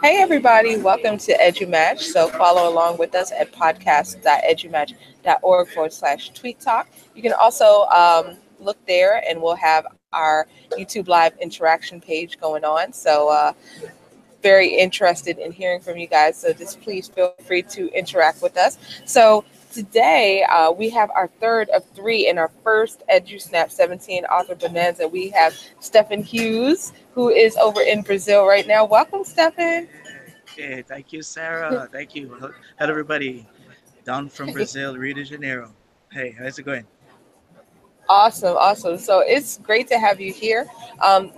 Hey, everybody, welcome to EduMatch. So, follow along with us at podcast.edumatch.org/tweet talk. You can also look there and we'll have our YouTube Live interaction page going on. So, very interested in hearing from you guys. So, just please feel free to interact with us. So, today we have our third of three in our first EduSnap 17 author bonanza. We have Stephan Hughes, who is over in Brazil right now. Welcome, Stephan. Okay, thank you, Sarah. Thank you. Hello, everybody. Down from Brazil, Rio de Janeiro. Hey, how's it going? Awesome, awesome. So it's great to have you here.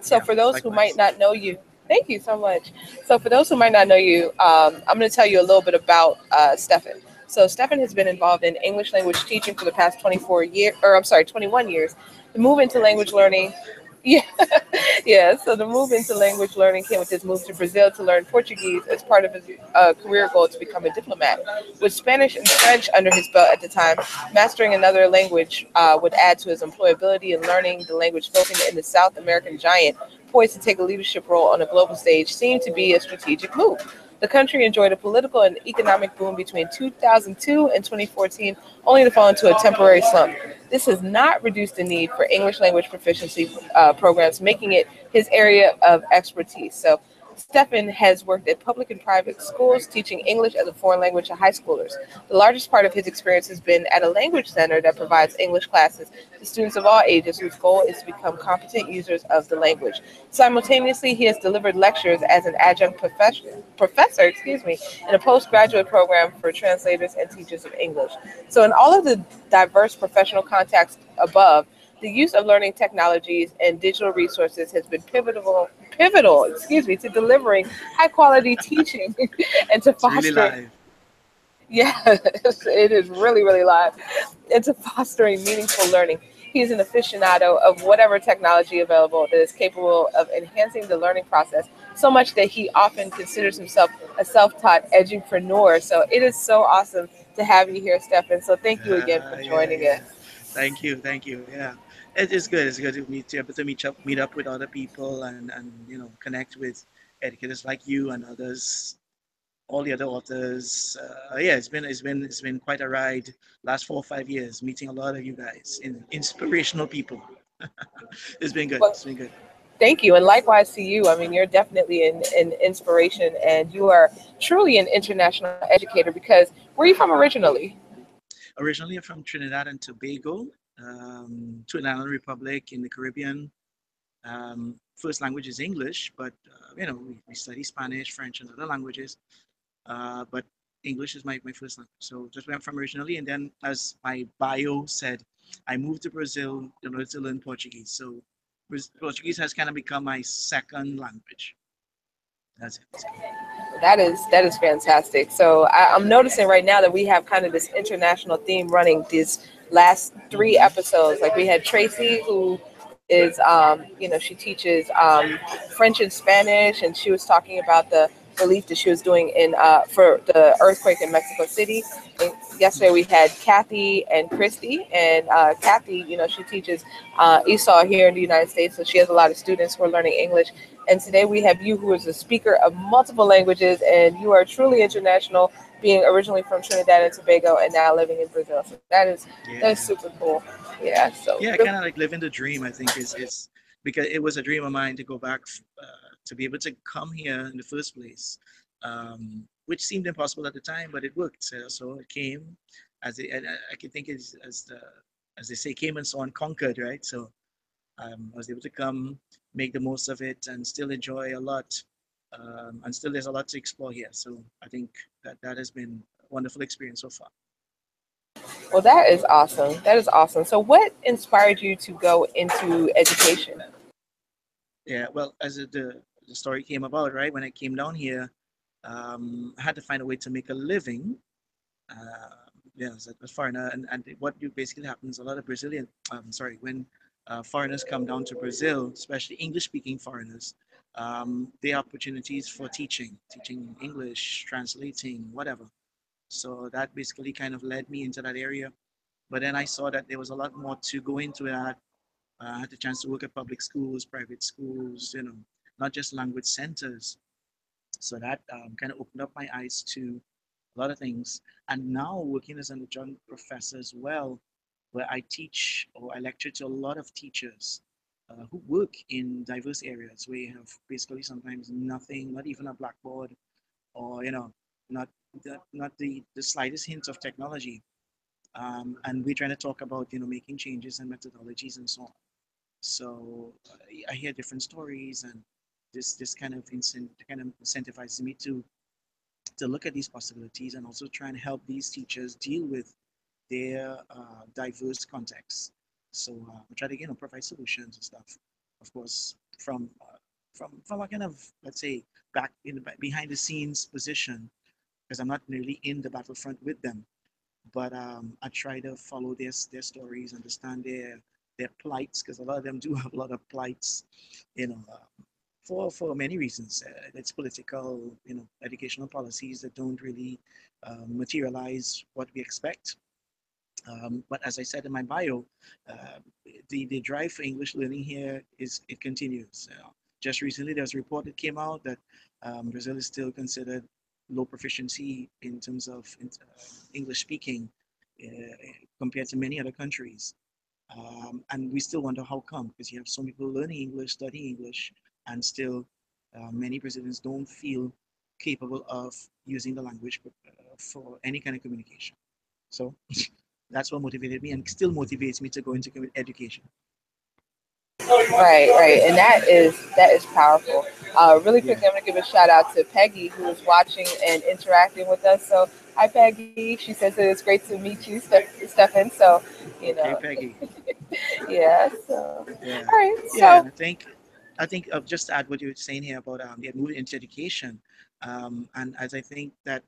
So Yeah, for those who might likewise. not know you, thank you so much. So for those who might not know you, I'm going to tell you a little bit about Stephan. So Stephan has been involved in English language teaching for the past 24 years, or I'm sorry, 21 years. The move into Yeah, language learning, yeah, yeah. So the move into language learning came with his move to Brazil to learn Portuguese as part of his career goal to become a diplomat. With Spanish and French under his belt at the time, mastering another language would add to his employability, and learning the language spoken in the South American giant, poised to take a leadership role on a global stage, seemed to be a strategic move. The country enjoyed a political and economic boom between 2002 and 2014, only to fall into a temporary slump. This has not reduced the need for English language proficiency programs, making it his area of expertise. So, Stephan has worked at public and private schools teaching English as a foreign language to high schoolers. The largest part of his experience has been at a language center that provides English classes to students of all ages whose goal is to become competent users of the language. Simultaneously, he has delivered lectures as an adjunct professor, in a postgraduate program for translators and teachers of English. So, in all of the diverse professional contacts above, the use of learning technologies and digital resources has been pivotal, to delivering high quality teaching and to it's really fostering, live. yeah, it is really, really live, and to fostering meaningful learning. He is an aficionado of whatever technology available that is capable of enhancing the learning process, so much that he often considers himself a self taught edupreneur. So it is so awesome to have you here, Stefan. So thank you again for Yeah, joining yeah. us. Thank you. Yeah, it's good. It's good to meet up with other people and connect with educators like you and others, all the other authors. Yeah, it's been quite a ride. Last 4 or 5 years, meeting a lot of you guys, inspirational people. It's been good. Well, It's been good. thank you, and likewise to you. I mean, you're definitely an inspiration, and you are truly an international educator because where are you from originally? Originally, I'm from Trinidad and Tobago, Trinidad Republic in the Caribbean. First language is English, but we study Spanish, French, and other languages. But English is my first language. So that's where I'm from originally. And then, as my bio said, I moved to Brazil in order to learn Portuguese. So Portuguese has kind of become my second language. That's it. That is fantastic. So I'm noticing right now that we have kind of this international theme running these last three Mm-hmm. episodes. Like we had Tracy, who is, she teaches French and Spanish, and she was talking about the relief that she was doing in for the earthquake in Mexico City. And yesterday we had Kathy and Christy, and Kathy, she teaches Esau here in the United States, so she has a lot of students who are learning English. And today we have you, who is a speaker of multiple languages, and you are truly international, being originally from Trinidad and Tobago and now living in Brazil. So that is Yeah. super cool. Yeah. So Yeah, really, kind of like living the dream. I think is because it was a dream of mine to go back, to be able to come here in the first place, which seemed impossible at the time, but it worked. So it came, and I can think it's as they say, came and so on, conquered, right? So I was able to come, make the most of it, and still enjoy a lot. And still, there's a lot to explore here. So I think that has been a wonderful experience so far. well, that is awesome. That is awesome. So what inspired you to go into education? Yeah, well, as the story came about, right? When I came down here, I had to find a way to make a living. Uh, yeah, as a foreigner, and what you basically happens, a lot of Brazilian, sorry, when foreigners come down to Brazil, especially English-speaking foreigners, they have opportunities for teaching English, translating, whatever. So that basically kind of led me into that area. But then I saw that there was a lot more to go into that. I had the chance to work at public schools, private schools, not just language centers. So that kind of opened up my eyes to a lot of things. And now working as an adjunct professor as well, where I teach or I lecture to a lot of teachers who work in diverse areas where you have basically sometimes nothing, not even a blackboard, or not the slightest hint of technology. And we're trying to talk about making changes and methodologies and so on. So I hear different stories, and this kind of incentivizes me to look at these possibilities and also try and help these teachers deal with their diverse contexts. So I try to provide solutions and stuff. Of course, from a kind of, let's say, back in the behind the scenes position, because I'm not really in the battlefront with them, but I try to follow their stories, understand their plights, because a lot of them do have a lot of plights, you know, for many reasons. It's political, educational policies that don't really materialize what we expect. But as I said in my bio, uh, the drive for English learning here it continues. Just recently, there was a report that came out that Brazil is still considered low proficiency in terms of English speaking uh, compared to many other countries. And we still wonder how come, because you have so many people learning English, studying English, and still many Brazilians don't feel capable of using the language for any kind of communication. So that's what motivated me and still motivates me to go into education. Right, right, and that is powerful. Really Yeah. quickly, I'm gonna give a shout out to Peggy who is watching and interacting with us. So, hi Peggy. She says that it's great to meet you, Stephan. So, you Okay, know, Peggy. yeah. So, Yeah. all right. Yeah, So, and I think just to add what you were saying here about the moving into education, and as I think that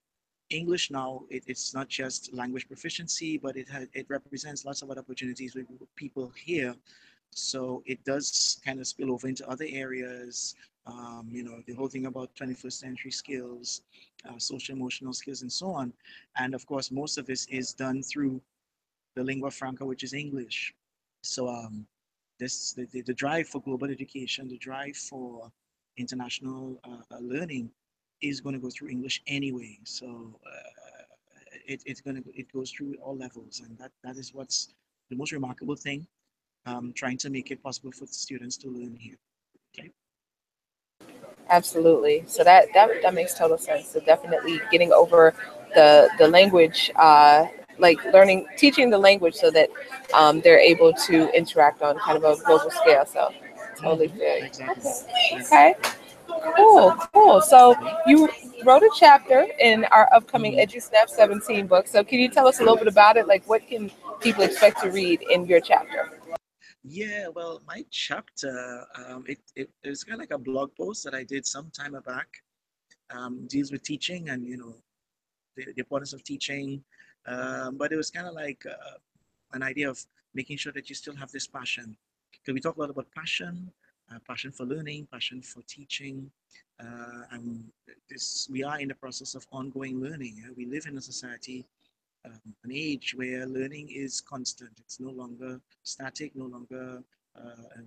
English now it's not just language proficiency, but it represents lots of other opportunities with people here. So it does kind of spill over into other areas. The whole thing about 21st century skills, social emotional skills, and so on. And of course, most of this is done through the lingua franca, which is English. So the drive for global education, the drive for international learning is going to go through English anyway. So it goes through all levels, and that is what's the most remarkable thing. Trying to make it possible for students to learn here. Okay. absolutely. So that makes total sense. So definitely getting over the language, like learning, teaching the language so that they're able to interact on kind of a global scale. So totally feel you. Exactly. Yeah. Okay. Yeah. Cool, cool. So Okay. you wrote a chapter in our upcoming Mhm. EduSnap 17 book. So can you tell us a little bit about it? Like, what can people expect to read in your chapter? Yeah, well, my chapter, it's kind of like a blog post that I did some time back. Deals with teaching and the importance of teaching, but it was kind of like an idea of making sure that you still have this passion. Because we talk a lot about passion, passion for learning, passion for teaching, and this we are in the process of ongoing learning. We live in a society, an age where learning is constant. It's no longer static, no longer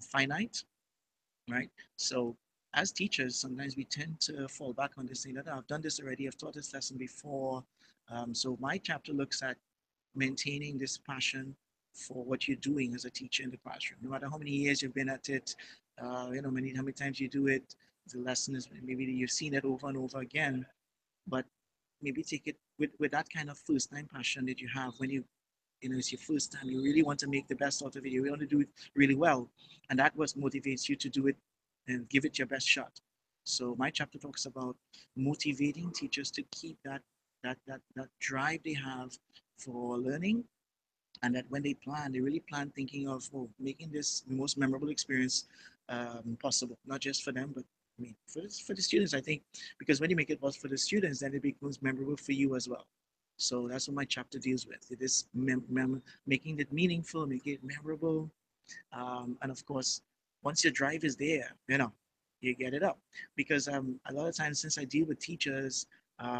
finite, right? So as teachers, sometimes we tend to fall back on this thing that I've done this already, I've taught this lesson before. So my chapter looks at maintaining this passion for what you're doing as a teacher in the classroom. No matter how many years you've been at it, how many times you do it, the lesson is maybe you've seen it over and over again, but maybe take it with that kind of first time passion that you have when it's your first time. You really want to make the best out of it. You really want to do it really well, and that what motivates you to do it and give it your best shot. So my chapter talks about motivating teachers to keep that drive they have for learning, and that when they plan, they really plan thinking of making this the most memorable experience possible, not just for them, but I mean for the students. I think because when you make it possible for the students, then it becomes memorable for you as well. So that's what my chapter deals with. It is making it meaningful, making it memorable, and of course, once your drive is there, you get it up. Because a lot of times, since I deal with teachers,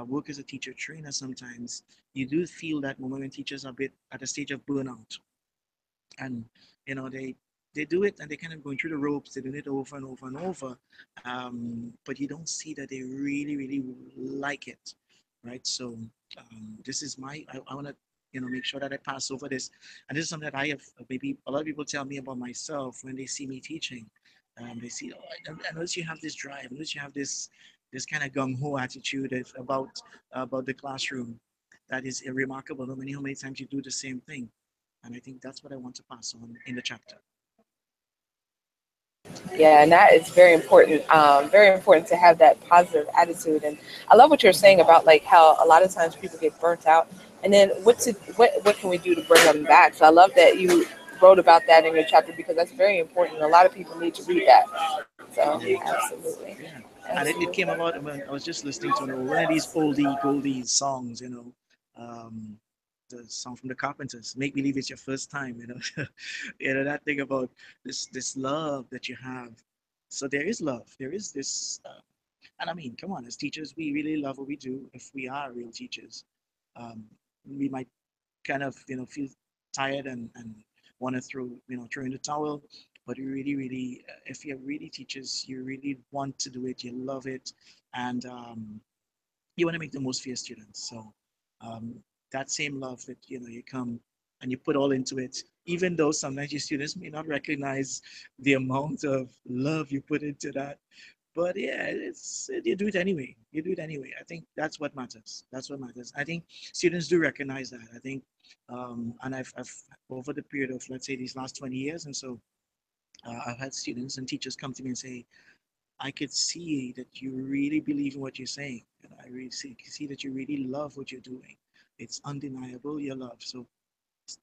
work as a teacher trainer, sometimes you do feel that moment when teachers are a bit at a stage of burnout, and they they do it and they're kind of going through the ropes. They're doing it over and over and over, but you don't see that they really, really like it, right? So this is I want to make sure that I pass over this, and this is something that I have. Maybe a lot of people tell me about myself when they see me teaching. They see, oh, I notice you have this drive. I notice you have this kind of gung ho attitude about the classroom. That is remarkable. How many times you do the same thing, and I think that's what I want to pass on in the chapter. Yeah, and that is very important. Very important to have that positive attitude. And I love what you're saying about like how a lot of times people get burnt out, and then what can we do to bring them back? So I love that you wrote about that in your chapter because that's very important. A lot of people need to read that. So Yeah, absolutely, yeah. And it absolutely. came about when I was just listening to one of these oldie goldie songs, um, the song from the Carpenters, "Make Believe It's Your First Time," that thing about this love that you have. So there is love. There is this, and I mean, come on, as teachers, we really love what we do. If we are real teachers, um, we might kind of feel tired and want to throw in the towel, but you really really if you're really teachers, you really want to do it, you love it, and you want to make the most for your students. So um, that same love that you come and you put all into it, even though sometimes your students may not recognize the amount of love you put into that, but yeah, you do it anyway. You do it anyway. I think that's what matters. That's what matters. I think students do recognize that. I think, and I've over the period of, let's say, these last 20 years, and so I've had students and teachers come to me and say, I could see that you really believe in what you're saying, and I really see that you really love what you're doing. It's undeniable your love. So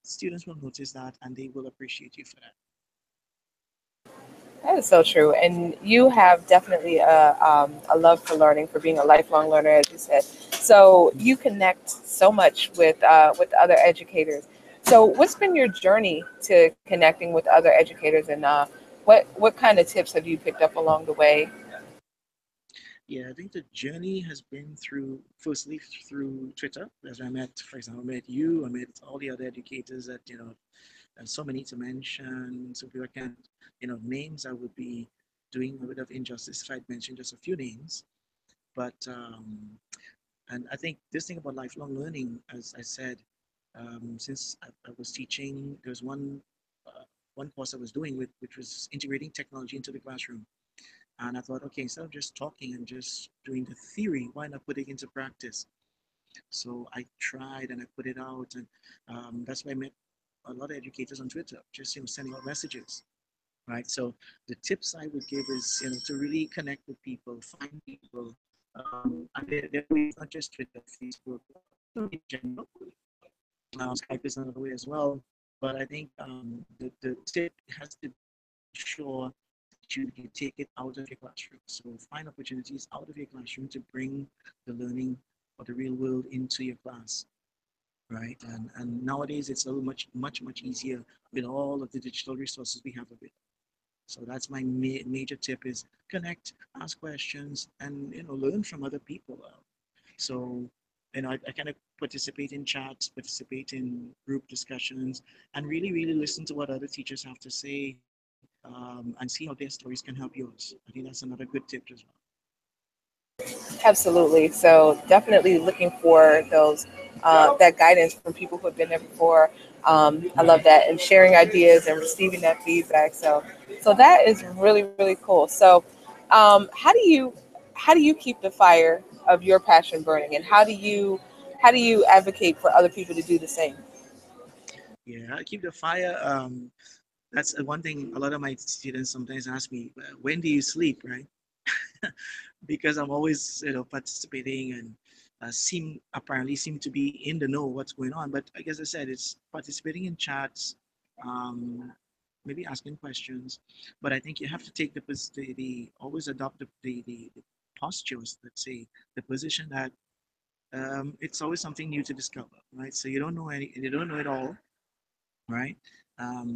students will notice that, and they will appreciate you for that. That is so true. And you have definitely a love for learning, for being a lifelong learner, as you said. So you connect so much with other educators. So what's been your journey to connecting with other educators, and what kind of tips have you picked up along the way? Yeah, I think the journey has been firstly through Twitter, as I met, for example, I met you, I met all the other educators that, so many to mention. So people can't, names I would be doing a bit of injustice if I'd mentioned just a few names. But, and I think this thing about lifelong learning, as I said, since I was teaching, there was one course I was doing which was integrating technology into the classroom. And I thought, okay, instead of just talking and just doing the theory, why not put it into practice? So I tried and I put it out, and that's why I met a lot of educators on Twitter, just sending out messages, right? So the tips I would give is to really connect with people, find people, and there are ways, not just Twitter, Facebook, in general. Skype is another way as well. But I think the tip has to be making sure that you take it out of your classroom. So find opportunities out of your classroom to bring the learning or the real world into your class, right? And nowadays it's a little much easier with all of the digital resources we have available. So that's my major tip is connect, ask questions, and learn from other people. So I kind of participate in chats, participate in group discussions, and really really listen to what other teachers have to say, and see how their stories can help yours. I think that's another good tip as well. Absolutely. So definitely looking for those that guidance from people who have been there before. I love that, and sharing ideas and receiving that feedback. So that is really really cool. So how do you keep the fire of your passion burning, and how do you advocate for other people to do the same? Yeah, I keep the fire. That's one thing a lot of my students sometimes ask me, when do you sleep, right? Because I'm always participating and seem to be in the know what's going on. But like as I said, it's participating in chats, um, maybe asking questions. But I think you have to take the always adopt the postures. Let's say the position that it's always something new to discover, right? So you don't know it all, right?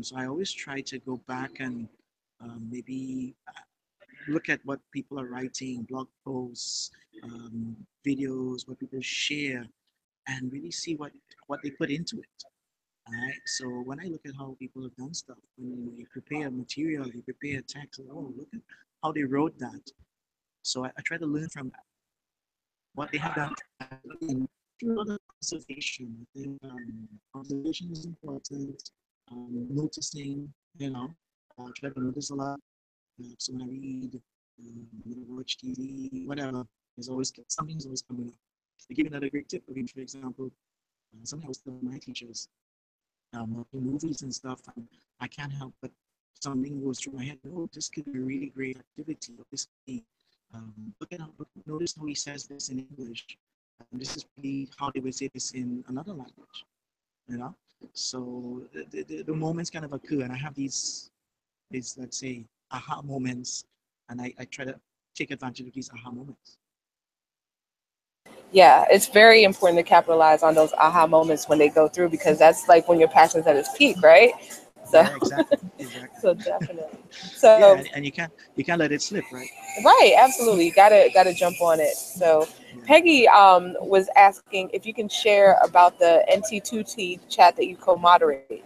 So I always try to go back and maybe look at what people are writing, blog posts, videos, what people share, and really see what they put into it. Right? So when I look at how people have done stuff, when you prepare material, you prepare text, oh, look at how they wrote that. So I try to learn from what they have done. And again, through a lot of observation. I think observation is important. Noticing, try to notice a lot. So when I read, watch TV, whatever, there's always something's always coming up. To give you another great tip, I mean, for example, something I was telling my teachers, watching movies and stuff, and I can't help but something goes through my head. Oh, this could be a really great activity. Or this could be, notice how he says this in English. This is really how they would say this in another language. You know, so the moments kind of occur, and I have these let's say aha moments, and I try to take advantage of these aha moments. Yeah, it's very important to capitalize on those aha moments when they go through because that's like when your passion's at its peak, right? So, Yeah, exactly, exactly. so definitely. Yeah, So, and you can't let it slip, right? right, absolutely, gotta jump on it. So, Yeah. Peggy was asking if you can share about the NT2T chat that you co-moderate.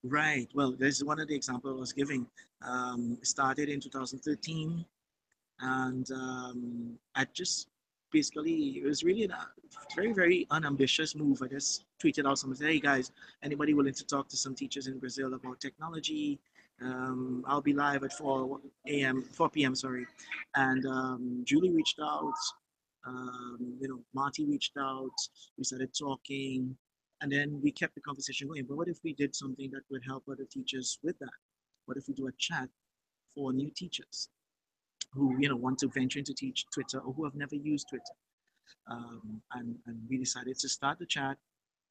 Right. Well, this is one of the examples I was giving. It started in 2013, and I just basically it was really a very very unambitious move. I just tweeted out something, hey guys, anybody willing to talk to some teachers in Brazil about technology? I'll be live at 4 a.m. 4 p.m. Sorry, and Julie reached out. Marty reached out. We started talking, and then we kept the conversation going. But what if we did something that would help other teachers with that? What if we do a chat for new teachers who want to venture into teach Twitter or who have never used Twitter. And we decided to start the chat,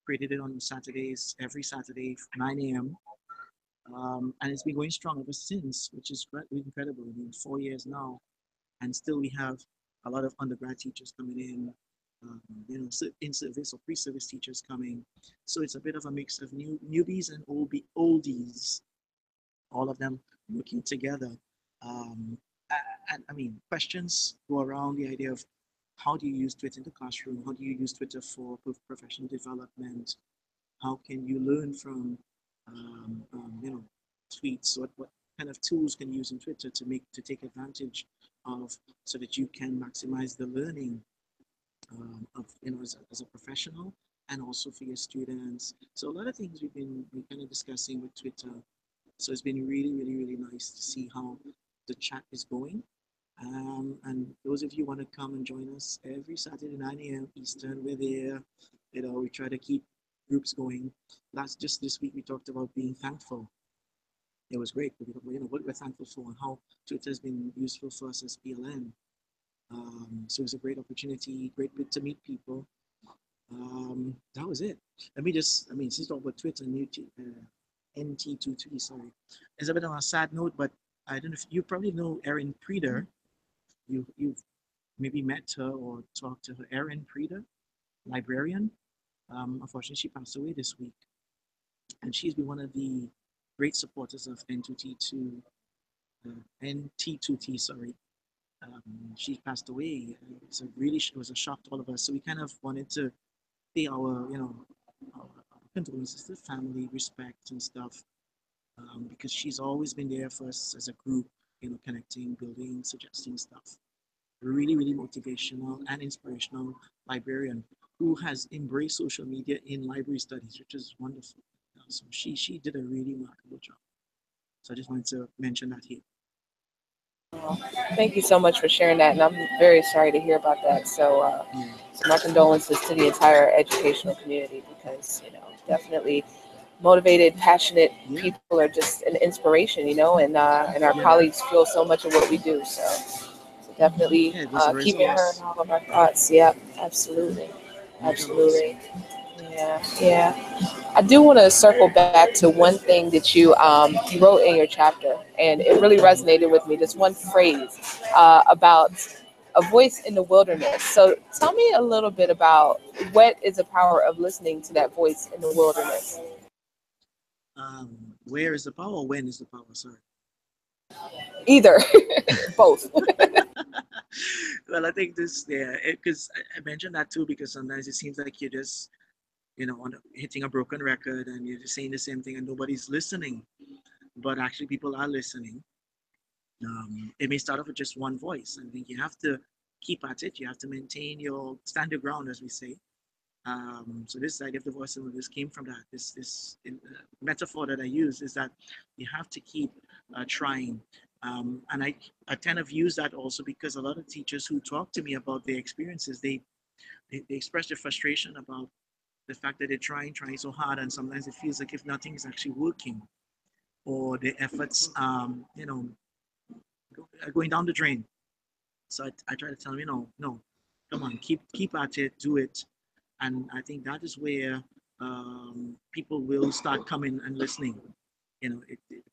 created it on Saturdays, every Saturday, 9 a.m. And it's been going strong ever since, which is incredible. I mean, 4 years now, and still we have a lot of undergrad teachers coming in, in service or pre-service teachers coming. So it's a bit of a mix of newbies and oldies, all of them working together. Um, and I mean, questions go around the idea of how do you use Twitter in the classroom? How do you use Twitter for professional development? How can you learn from, tweets? What kind of tools can you use in Twitter to take advantage of so that you can maximize the learning of as a professional and also for your students. So a lot of things we kind of discussing with Twitter, so it's been really, really, really nice to see how the chat is going. And those of you want to come and join us every Saturday 9 a.m. Eastern, we're there. We try to keep groups going. Just this week we talked about being thankful. It was great. What we're thankful for and how Twitter has been useful for us as PLN. So it was a great opportunity, great bit to meet people. That was it. Since we talk about Twitter, NT22, sorry. It's a bit on a sad note, but I don't know if you probably know Erin Preder. You've maybe met her or talked to her. Erin Preder, librarian. Unfortunately, she passed away this week, and she's been one of the great supporters of N2T2, NT2T, sorry. She passed away. It was a shock to all of us. So we kind of wanted to pay our condolences to the family, respect and stuff, because she's always been there for us as a group, connecting, building, suggesting stuff. Really, really motivational and inspirational librarian who has embraced social media in library studies, which is wonderful. So she did a really remarkable job. So I just wanted to mention that here. Thank you so much for sharing that, and I'm very sorry to hear about that. Yeah, So my condolences to the entire educational community because definitely motivated, passionate yeah, people are just an inspiration, and our yeah, colleagues feel so much of what we do. So definitely yeah. It was a keeping her in resource, all of our thoughts. Yeah, absolutely, major loss. absolutely. Yeah, yeah. I do want to circle back to one thing that you wrote in your chapter, and it really Mhm. resonated with me. This one phrase about a voice in the wilderness. So tell me a little bit about what is the power of listening to that voice in the wilderness. Where is the power? When is the power? Sorry. Either, both. Well, I think this, yeah, because I mentioned that too, because sometimes it seems like you're just hitting a broken record and you're just saying the same thing and nobody's listening. But actually, people are listening. It may start off with just one voice. I think you have to keep at it. You have to maintain stand your ground, as we say. So this idea of the voice of this came from that. This metaphor that I use is that you have to keep trying. And I kind of use that also because a lot of teachers who talk to me about their experiences, they express their frustration about the fact that they're trying so hard, and sometimes it feels like if nothing is actually working, or their efforts, going down the drain. So I try to tell them, no, come on, keep at it, do it, and I think that is where people will start coming and listening. It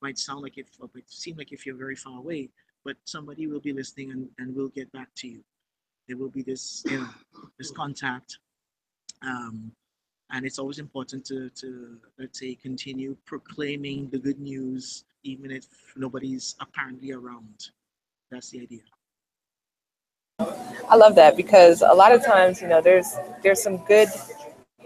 might sound like it might seem like if you're very far away, but somebody will be listening and will get back to you. There will be this contact, um, and it's always important to let's say continue proclaiming the good news even if nobody's apparently around. That's the idea. I love that because a lot of times, there's some good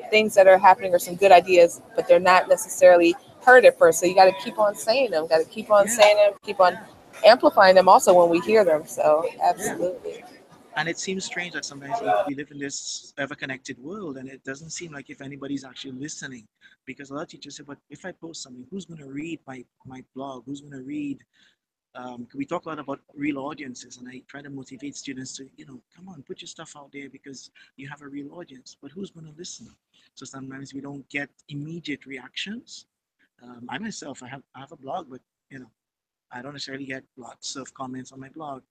things that are happening or some good ideas, but they're not necessarily heard at first. So you got to keep on saying them, got to keep on Yeah, saying them, keep on amplifying them also when we hear them. So yeah. absolutely. And it seems strange that sometimes we live in this ever connected world and it doesn't seem like if anybody's actually listening. Because a lot of teachers say, but if I post something, who's going to read my blog? Who's going to read? We talk a lot about real audiences, and I try to motivate students to, come on, put your stuff out there because you have a real audience. But who's going to listen? So sometimes we don't get immediate reactions. I myself, I have a blog, but I don't necessarily get lots of comments on my blog.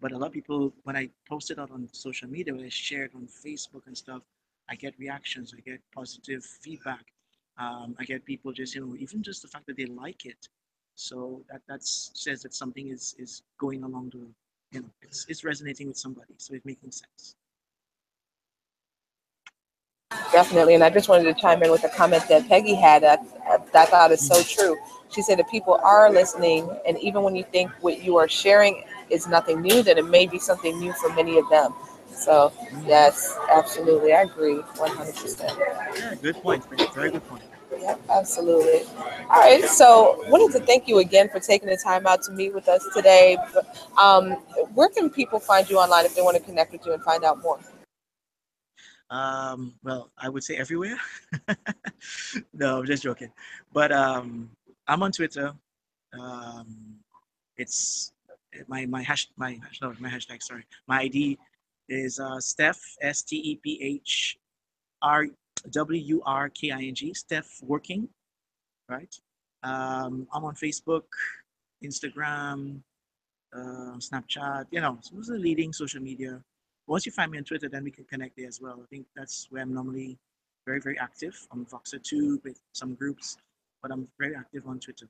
But a lot of people, when I post it out on social media, when I share it on Facebook and stuff, I get reactions, I get positive feedback. I get people just, even just the fact that they like it. So that says that something is going along the, it's resonating with somebody. So it's making sense. Definitely. And I just wanted to chime in with a comment that Peggy had that I thought is so Mhm. true. She said that people are listening, and even when you think what you are sharing is nothing new, that it may be something new for many of them. So, Mhm. yes, absolutely. I agree 100%. Yeah, good point, Peggy. Very good point. Yep, absolutely. All right. So, wanted to thank you again for taking the time out to meet with us today. Um, where can people find you online if they want to connect with you and find out more? Well, I would say everywhere. No, I'm just joking. But I'm on Twitter. Um, it's my hashtag. Sorry, my ID is StephanHughes. Steph working, right? I'm on Facebook, Instagram, Snapchat. So those are the leading social media. Once you find me on Twitter, then we can connect there as well. I think that's where I'm normally very, very active. I'm Voxer too with some groups, but I'm very active on Twitter.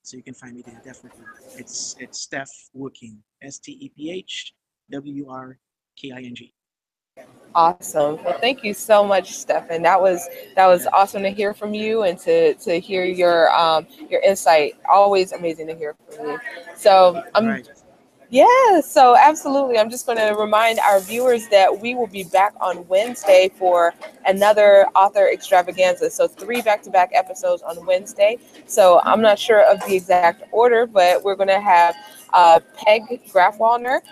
So you can find me there definitely. It's Steph Working, StepHWRKING. Awesome. Well, thank you so much, Stefan. That was Yeah. awesome to hear from you and to hear your insight. Always amazing to hear from you. So I'm Right. Yeah, so absolutely. I'm just going to remind our viewers that we will be back on Wednesday for another author extravaganza. So, three back to back episodes on Wednesday. So, I'm not sure of the exact order, but we're going to have Peg Grafwallner.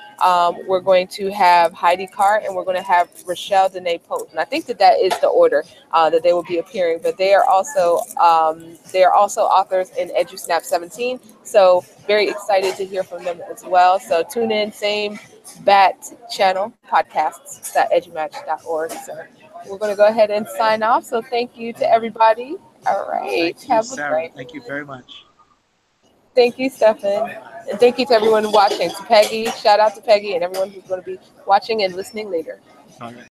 We're going to have Heidi Carr, and we're going to have Rochelle Danae Pope. And I think that is the order that they will be appearing. But they are also authors in EduSnap 17. So very excited to hear from them as well. So tune in, same bat channel, podcasts.edumatch.org. So we're going to go ahead and sign off. So thank you to All right. everybody. All right. Thank you, Have a Sarah. great Thank you very much. Thank you, Stefan. And thank you to everyone watching. To Peggy, shout out to Peggy and everyone who's going to be watching and listening later. All right.